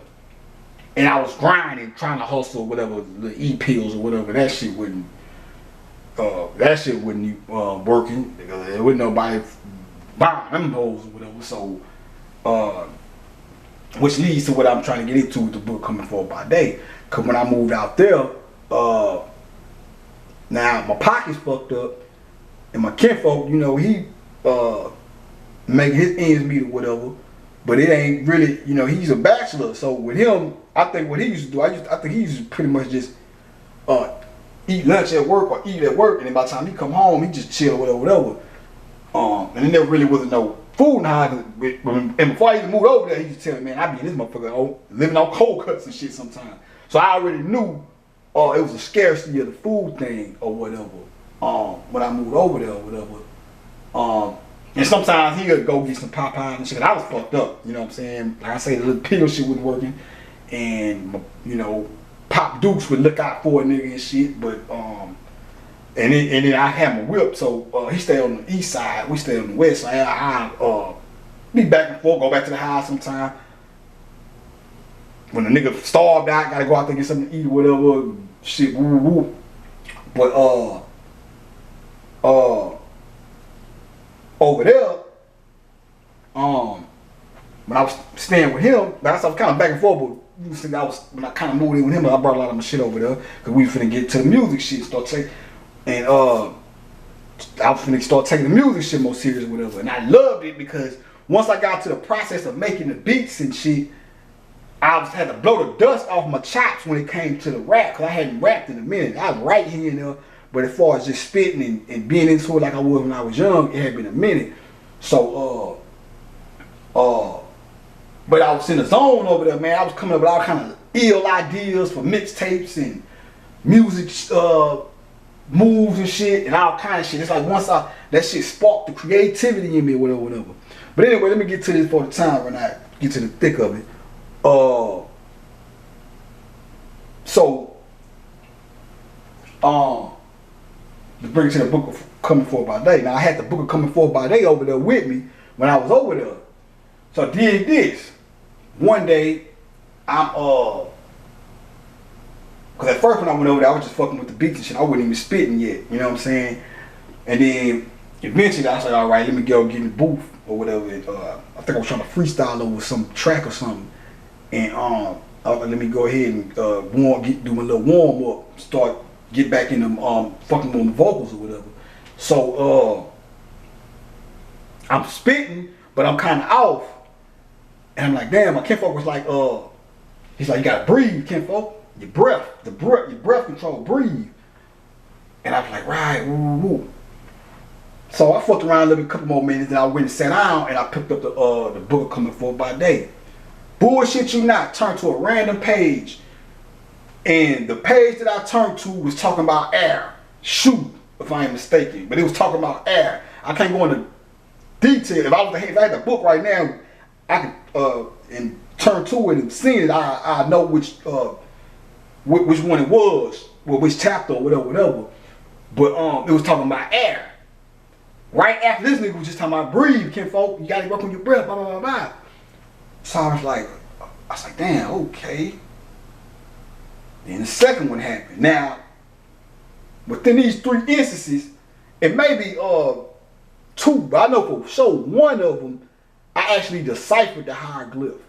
And I was grinding, trying to hustle whatever, the e-pills or whatever. That shit wasn't working because there wasn't nobody buying them hoes or whatever. So, which leads to what I'm trying to get into with the book Coming Forward by Day. Cause when I moved out there, now my pockets fucked up, and my kinfolk, you know, he making his ends meet or whatever. But it ain't really, you know, he's a bachelor. So with him, I think what he used to do, I think he used to pretty much just eat lunch at work or eat at work, and then by the time he come home, he just chill, whatever. And then there really wasn't no food in the house. And before I even moved over there, he used to tell me, man, I be in this motherfucker living on cold cuts and shit sometimes. So I already knew it was a scarcity of the food thing or whatever. When I moved over there or whatever. And sometimes he would go get some Popeyes and shit. I was fucked up, you know what I'm saying? Like I say, the little pill shit wasn't working. And, you know, Pop Dukes would look out for a nigga and shit. But, and then I had my whip. So he stayed on the east side. We stayed on the west side. I be back and forth, go back to the house sometime. When the nigga starved out, gotta go out there and get something to eat or whatever. Shit, woo woo. But, over there, when I was staying with him, I was kind of back and forth, but when I kind of moved in with him, I brought a lot of my shit over there, because we finna get to the music shit, and I was finna start taking the music shit more serious or whatever, and I loved it because once I got to the process of making the beats and shit, I had to blow the dust off my chops when it came to the rap, because I hadn't rapped in a minute. I was right here and there. But as far as just spitting and being into it like I was when I was young, it had been a minute. So, but I was in the zone over there, man. I was coming up with all kind of ill ideas for mixtapes and music moves and shit and all kind of shit. It's like once that shit sparked the creativity in me or whatever. But anyway, let me get to this for the time when I get to the thick of it. To bring it to the book of Coming Forward by Day. Now I had the book of Coming Forward by Day over there with me when I was over there. So I did this. One day, because at first when I went over there, I was just fucking with the beats and shit. I wasn't even spitting yet, you know what I'm saying? And then eventually I was like, all right, let me go get in the booth or whatever. And, I think I was trying to freestyle over some track or something. And let me go ahead and do my little warm up, get back in them fucking on the vocals or whatever. So I'm spitting, but I'm kind of off. And I'm like, damn, my kinfolk was like, he's like, you gotta breathe, kinfolk. Your breath control, breathe. And I was like, right, woo, woo. So I fucked around a little bit, a couple more minutes, and I went and sat down, and I picked up the book of Coming Forward by Day. Bullshit you not, turned to a random page. And the page that I turned to was talking about air. Shoot, if I ain't mistaken. But it was talking about air. I can't go into detail. If I had the book right now, I could and turn to it and see it. I know which one it was, or which chapter or whatever. But it was talking about air. Right after this nigga was just talking about breathe, kinfolk. You gotta work on your breath, blah blah blah blah. So I was like, damn, okay. Then the second one happened. Now, within these three instances, it may be two, but I know for sure one of them, I actually deciphered the hieroglyph.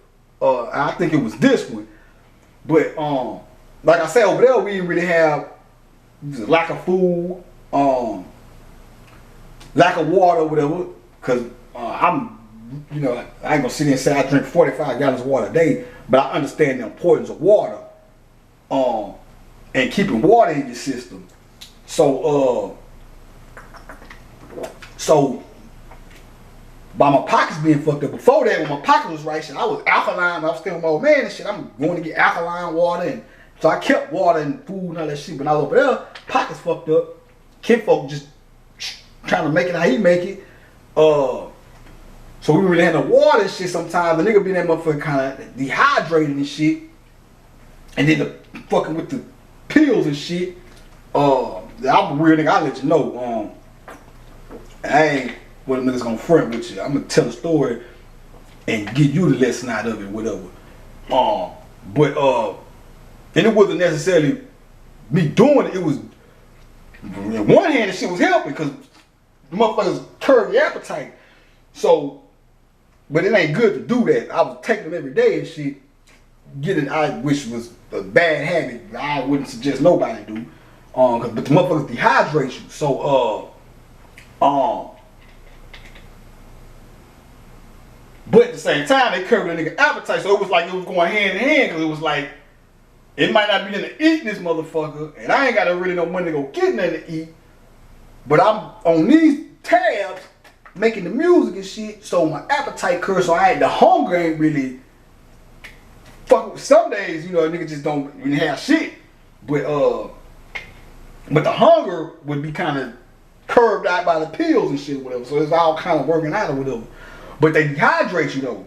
I think it was this one. But like I said, over there we didn't really have lack of food, lack of water, whatever. Cause I'm, you know, I ain't gonna sit there and say I drink 45 gallons of water a day, but I understand the importance of water, and keeping water in your system. So by my pockets being fucked up, before that, when my pocket was right, shit, I was alkaline. I was still with my old man and shit. I'm going to get alkaline water, and so I kept water and food and all that shit. But I was over there, pockets fucked up. Kinfolk just trying to make it how he make it. So we really had no water and shit sometimes. The nigga be that motherfucker kind of dehydrated and shit. And then the fucking with the pills and shit. I'm a real nigga, I'll let you know. I ain't one of them niggas gonna front with you. I'm gonna tell a story and get you the lesson out of it, whatever. And it wasn't necessarily me doing it. It was, on one hand, the shit was helping because the motherfuckers curb your appetite. So, but it ain't good to do that. I was taking them every day and shit. Which was a bad habit. I wouldn't suggest nobody do. But the motherfuckers dehydrate you. So, but at the same time, they curved the nigga appetite, so it was like it was going hand in hand, because it was like, it might not be in to eat this motherfucker, and I ain't got really no money to go get nothing to eat, but I'm on these tabs, making the music and shit, so my appetite curved, so the hunger ain't really, some days, you know, a nigga just don't even have shit, but the hunger would be kind of curved out by the pills and shit, whatever, so it's all kind of working out or whatever. But they dehydrate you though.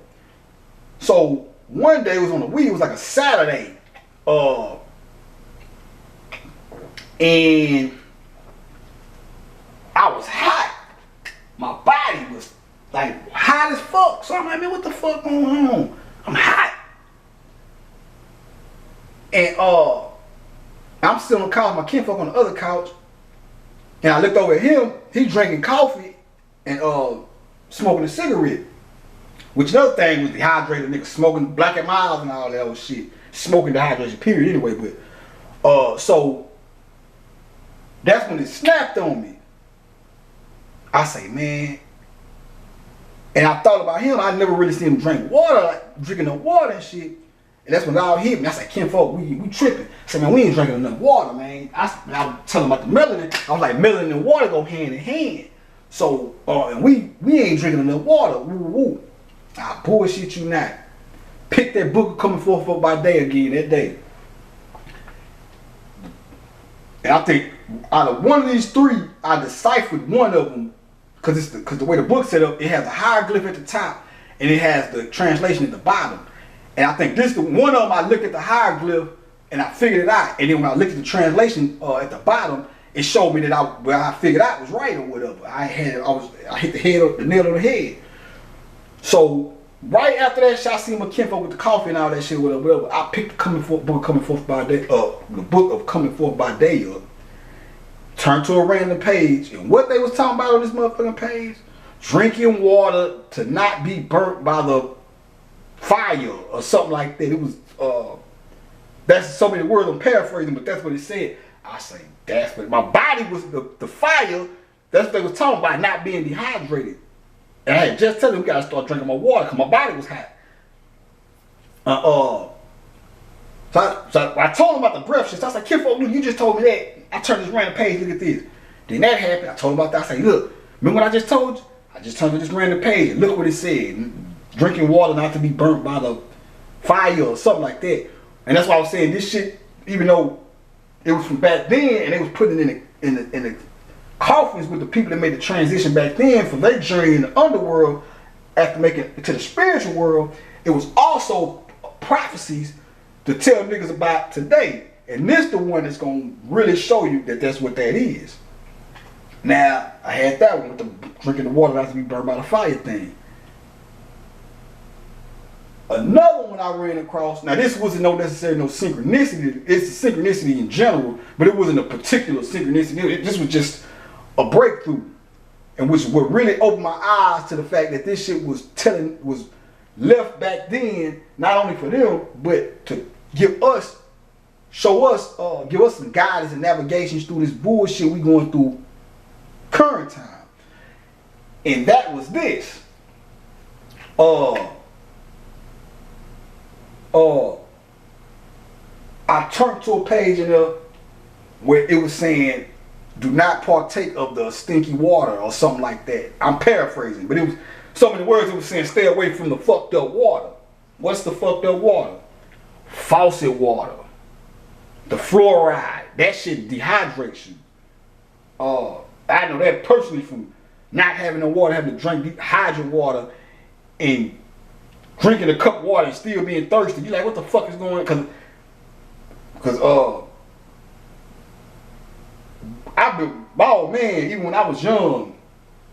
So one day it was on the weed, it was like a Saturday. And I was hot. My body was like hot as fuck. So I'm like, man, what the fuck going on? I'm hot. And I'm still on the couch, my kinfolk on the other couch. And I looked over at him, he drinking coffee and smoking a cigarette. Which another thing was dehydrated niggas smoking Black and Miles and all that old shit. Smoking dehydration period anyway, but so that's when it snapped on me. I say, man, and I thought about him, I never really seen him drink water, like drinking no water and shit. And that's when it all hit me. I said, kinfolk, we tripping. I said, man, we ain't drinking enough water, man. I was telling him about the melanin. I was like, melanin and water go hand in hand. So, and we ain't drinking enough water. Woo, woo. I bullshit you not. Pick that book of Coming Forth by Day again that day. And I think out of one of these three, I deciphered one of them because the way the book's set up, it has a hieroglyph at the top and it has the translation at the bottom. And I think one of them, I looked at the hieroglyph and I figured it out. And then when I looked at the translation at the bottom, it showed me that I figured out was right or whatever. I hit the nail on the head. So right after that shit, I seen my kinfolk with the coffee and all that shit, whatever. I picked the book of Coming Forth by Day, the book of Coming Forth by Day up, turned to a random page, and what they was talking about on this motherfucking page, drinking water to not be burnt by the fire or something like that. It was that's so many words I'm paraphrasing, but that's what it said. I say, that's what my body was, the fire, that's what they was talking about, not being dehydrated. And I had just told them we gotta start drinking more water because my body was hot. So I told him about the breath shit. So I was like, kinfolk, look, you just told me that. I turned this random page, look at this. Then that happened, I told him about that. I said, look, remember what I just told you? I just turned to this random page and look what it said. Drinking water not to be burnt by the fire or something like that. And that's why I was saying this shit, even though it was from back then and they was putting it in the coffins with the people that made the transition back then from their journey in the underworld after making it to the spiritual world, it was also prophecies to tell niggas about today. And this the one that's gonna really show you that that's what that is. Now, I had that one with the drinking the water not to be burned by the fire thing. Another one I ran across, now this wasn't necessarily no synchronicity, it's a synchronicity in general, but it wasn't a particular synchronicity. This was just a breakthrough. and which what really opened my eyes to the fact that this shit was left back then, not only for them, but to give us, give us some guidance and navigations through this bullshit we going through current time. And that was this. I turned to a page in there where it was saying, do not partake of the stinky water or something like that. I'm paraphrasing, but it was so many words it was saying, stay away from the fucked up water. What's the fucked up water? Faucet water. The fluoride. That shit dehydrates you. I know that personally from not having no water, having to drink dehydrated water and drinking a cup of water and still being thirsty. You like, what the fuck is going on? Because I've been, my old man, even when I was young,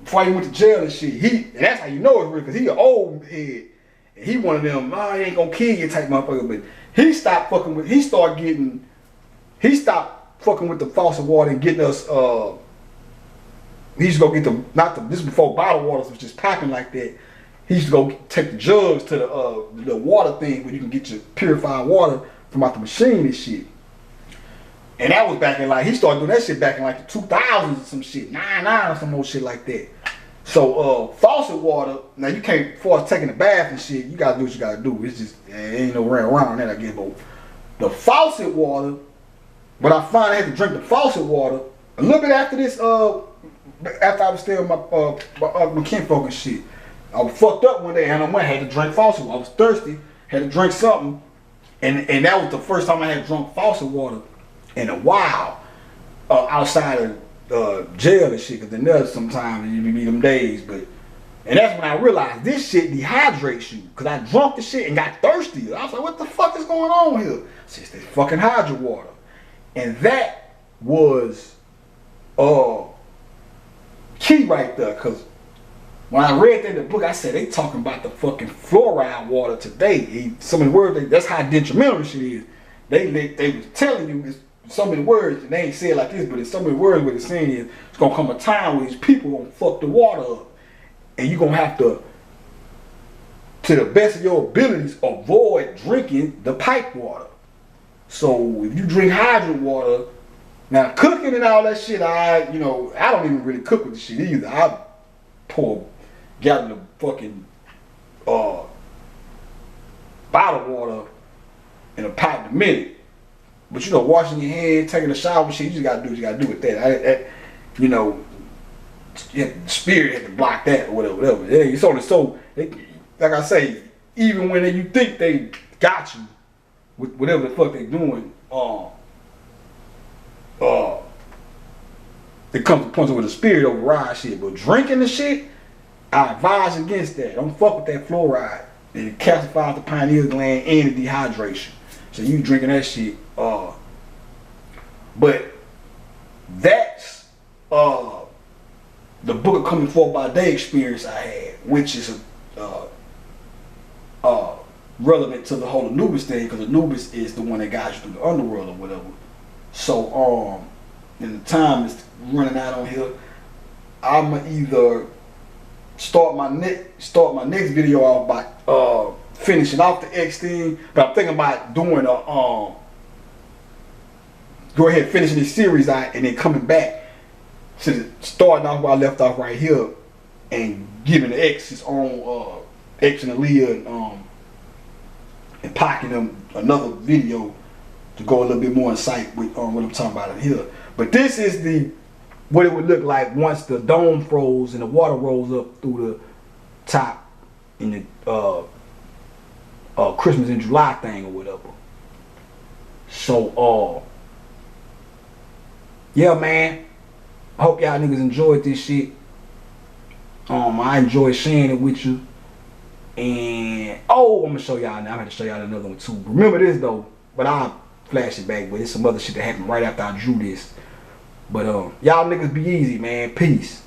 before he went to jail and shit, and that's how you know it's real, because he an old head. And he one of them, oh, he ain't gonna kill you type motherfucker. But he stopped fucking with, he stopped fucking with the faucet water and getting us, he used to go get this is before bottled water was just popping like that. He used to go take the jugs to the water thing where you can get your purified water from out the machine and shit. And that was back in like, he started doing that shit back in like the 2000s or some shit, 99 or some old shit like that. So faucet water, now you can't, as far as taking a bath and shit, you gotta do what you gotta do. It's just, ain't no way around that, I guess. But the faucet water, when I finally had to drink the faucet water, a little bit after this, after I was still my kinfolk and shit, I was fucked up one day and I had to drink faucet water. I was thirsty, had to drink something, and that was the first time I had drunk faucet water in a while, outside of jail and shit, because then there's sometimes you be them days, and that's when I realized this shit dehydrates you, because I drunk the shit and got thirsty. I was like, what the fuck is going on here? I said, it's this fucking hydro water. And that was key right there, because when I read that in the book, I said, they talking about the fucking fluoride water today. Some of the words, that's how detrimental this shit is. They was telling you this, so many words, and they ain't say it like this, but in so many words what it's saying is, it's gonna come a time where these people gonna fuck the water up. And you're gonna have to the best of your abilities, avoid drinking the pipe water. So if you drink hydrant water, now cooking and all that shit, I don't even really cook with the shit either. I pour a gallon of fucking bottled water in a pot in a minute. But washing your hands, taking a shower and shit, you just gotta do what you gotta do with that. The spirit had to block that or whatever. It's only so, like I say, even when you think they got you with whatever the fuck they doing, it comes to points where the spirit overrides shit. But drinking the shit, I advise against that. Don't fuck with that fluoride. It calcifies the pineal gland and the dehydration. So you drinking that shit. But that's the book of Coming Forth by Day experience I had, which is relevant to the whole Anubis thing, because Anubis is the one that guides you through the underworld or whatever. So and the time is running out on here. I'ma either start my next video off by finishing off the X thing, but I'm thinking about doing a go ahead finishing this series out and then coming back to starting off where I left off right here and giving the X his own X and Aaliyah and pocketing them another video to go a little bit more in sight with what I'm talking about in here. But this is what it would look like once the dome froze and the water rose up through the top in the Christmas in July thing or whatever. So yeah, man, I hope y'all niggas enjoyed this shit. I enjoy sharing it with you. And I'm gonna show y'all now. I'm gonna show y'all another one too. Remember this though, but I'll flash it back. But it's some other shit that happened right after I drew this. But y'all niggas be easy, man. Peace.